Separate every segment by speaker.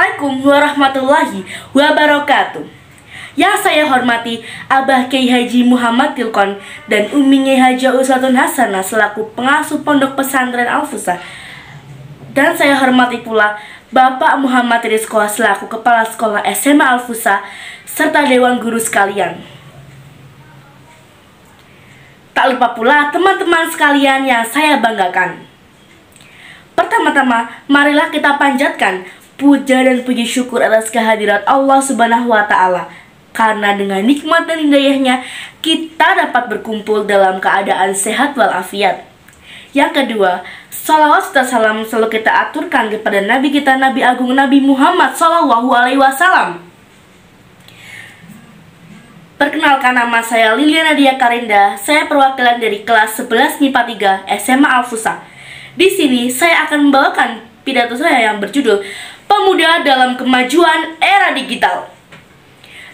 Speaker 1: Assalamualaikum warahmatullahi wabarakatuh. Yang saya hormati Abah Kiai Haji Muhammad Tilkon dan Umi Haji Uswatun Hasanah selaku pengasuh Pondok Pesantren Al-Fusa. Dan saya hormati pula Bapak Muhammad Rizko selaku Kepala Sekolah SMA Al-Fusa serta Dewan Guru sekalian. Tak lupa pula teman-teman sekalian yang saya banggakan. Pertama-tama, marilah kita panjatkan puja dan puji syukur atas kehadirat Allah Subhanahu wa Ta'ala, karena dengan nikmat dan hidayahnya kita dapat berkumpul dalam keadaan sehat walafiat. Yang kedua, salawat serta salam selalu kita aturkan kepada Nabi kita, Nabi Agung Nabi Muhammad SAW. Perkenalkan, nama saya Liliana Dia Karinda. Saya perwakilan dari kelas 11 MIPA 3 SMA Al-Fusa. Di sini saya akan membawakan pidato saya yang berjudul Pemuda dalam Kemajuan Era Digital.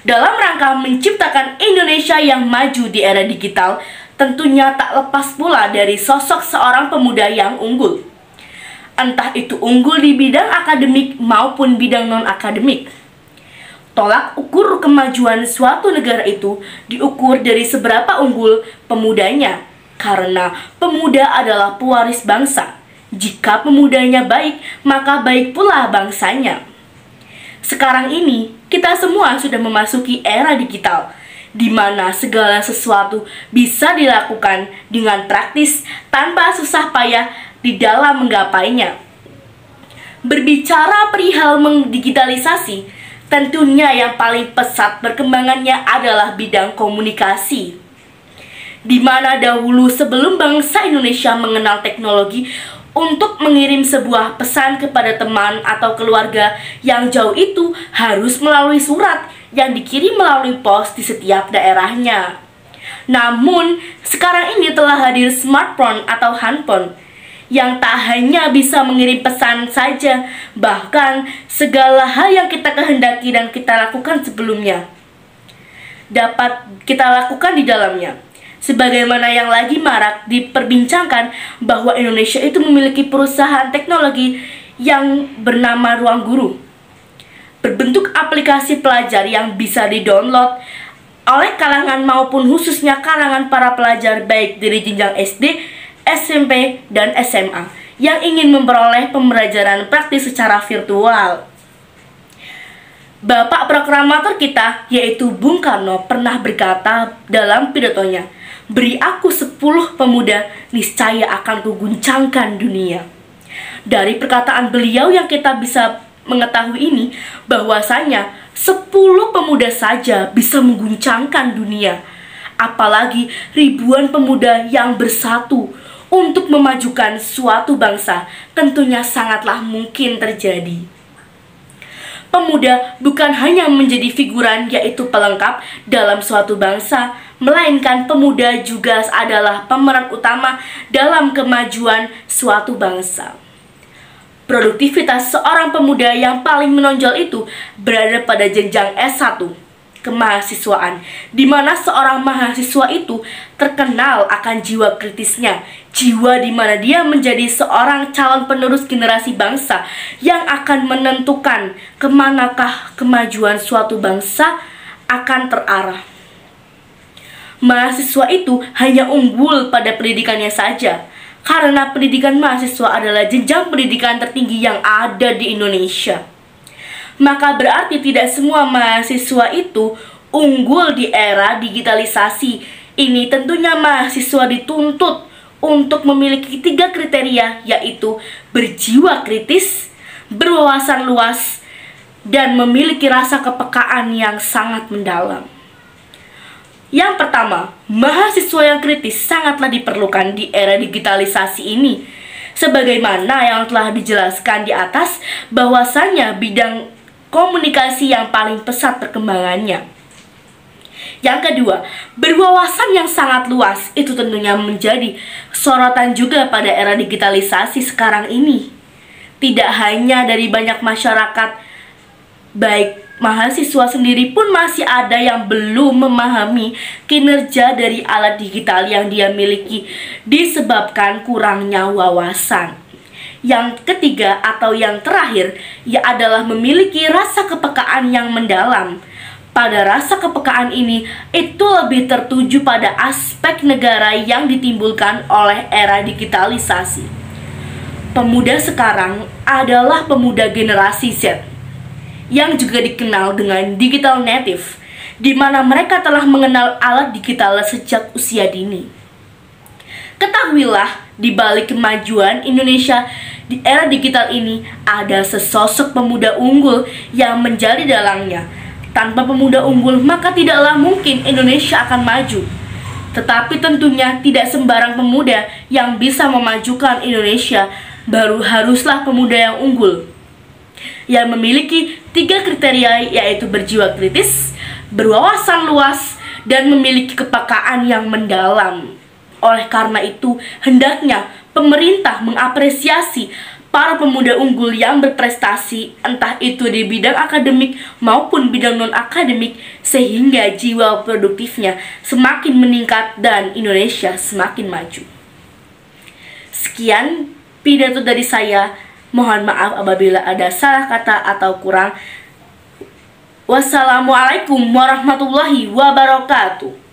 Speaker 1: Dalam rangka menciptakan Indonesia yang maju di era digital, tentunya tak lepas pula dari sosok seorang pemuda yang unggul. Entah itu unggul di bidang akademik maupun bidang non-akademik. Tolak ukur kemajuan suatu negara itu diukur dari seberapa unggul pemudanya, karena pemuda adalah pewaris bangsa. Jika pemudanya baik, maka baik pula bangsanya. Sekarang ini, kita semua sudah memasuki era digital, di mana segala sesuatu bisa dilakukan dengan praktis tanpa susah payah di dalam menggapainya. Berbicara perihal mendigitalisasi, tentunya yang paling pesat perkembangannya adalah bidang komunikasi, di mana dahulu sebelum bangsa Indonesia mengenal teknologi untuk mengirim sebuah pesan kepada teman atau keluarga yang jauh itu harus melalui surat yang dikirim melalui pos di setiap daerahnya. Namun, sekarang ini telah hadir smartphone atau handphone yang tak hanya bisa mengirim pesan saja, bahkan segala hal yang kita kehendaki dan kita lakukan sebelumnya dapat kita lakukan di dalamnya. Sebagaimana yang lagi marak diperbincangkan bahwa Indonesia itu memiliki perusahaan teknologi yang bernama Ruang Guru, berbentuk aplikasi pelajar yang bisa di-download oleh kalangan maupun khususnya kalangan para pelajar baik dari jenjang SD, SMP, dan SMA yang ingin memperoleh pembelajaran praktis secara virtual. Bapak proklamator kita, yaitu Bung Karno, pernah berkata dalam pidatonya, "Beri aku 10 pemuda, niscaya akan kuguncangkan dunia." Dari perkataan beliau yang kita bisa mengetahui ini, bahwasanya 10 pemuda saja bisa mengguncangkan dunia, apalagi ribuan pemuda yang bersatu untuk memajukan suatu bangsa, tentunya sangatlah mungkin terjadi. Pemuda bukan hanya menjadi figuran, yaitu pelengkap dalam suatu bangsa, melainkan pemuda juga adalah pemeran utama dalam kemajuan suatu bangsa. Produktivitas seorang pemuda yang paling menonjol itu berada pada jenjang S1, kemahasiswaan, di mana seorang mahasiswa itu terkenal akan jiwa kritisnya, jiwa di mana dia menjadi seorang calon penerus generasi bangsa yang akan menentukan kemanakah kemajuan suatu bangsa akan terarah. Mahasiswa itu hanya unggul pada pendidikannya saja, karena pendidikan mahasiswa adalah jenjang pendidikan tertinggi yang ada di Indonesia. Maka berarti tidak semua mahasiswa itu unggul di era digitalisasi. Ini tentunya mahasiswa dituntut untuk memiliki 3 kriteria, yaitu berjiwa kritis, berwawasan luas, dan memiliki rasa kepekaan yang sangat mendalam. Yang pertama, mahasiswa yang kritis sangatlah diperlukan di era digitalisasi ini. Sebagaimana yang telah dijelaskan di atas, bahwasanya bidang komunikasi yang paling pesat perkembangannya. Yang kedua, berwawasan yang sangat luas. Itu tentunya menjadi sorotan juga pada era digitalisasi sekarang ini. Tidak hanya dari banyak masyarakat, baik mahasiswa sendiri pun masih ada yang belum memahami kinerja dari alat digital yang dia miliki disebabkan kurangnya wawasan. Yang ketiga atau yang terakhir, adalah memiliki rasa kepekaan yang mendalam. Pada rasa kepekaan ini, itu lebih tertuju pada aspek negara yang ditimbulkan oleh era digitalisasi. Pemuda sekarang adalah pemuda generasi Z, yang juga dikenal dengan digital native, di mana mereka telah mengenal alat digital sejak usia dini. Ketahuilah, di balik kemajuan Indonesia di era digital ini, ada sesosok pemuda unggul yang menjadi dalangnya. Tanpa pemuda unggul, maka tidaklah mungkin Indonesia akan maju. Tetapi tentunya tidak sembarang pemuda yang bisa memajukan Indonesia, baru haruslah pemuda yang unggul, yang memiliki 3 kriteria, yaitu berjiwa kritis, berwawasan luas, dan memiliki kepekaan yang mendalam. Oleh karena itu, hendaknya pemerintah mengapresiasi para pemuda unggul yang berprestasi, entah itu di bidang akademik maupun bidang non-akademik, sehingga jiwa produktifnya semakin meningkat dan Indonesia semakin maju. Sekian pidato dari saya. Mohon maaf apabila ada salah kata atau kurang. Wassalamualaikum warahmatullahi wabarakatuh.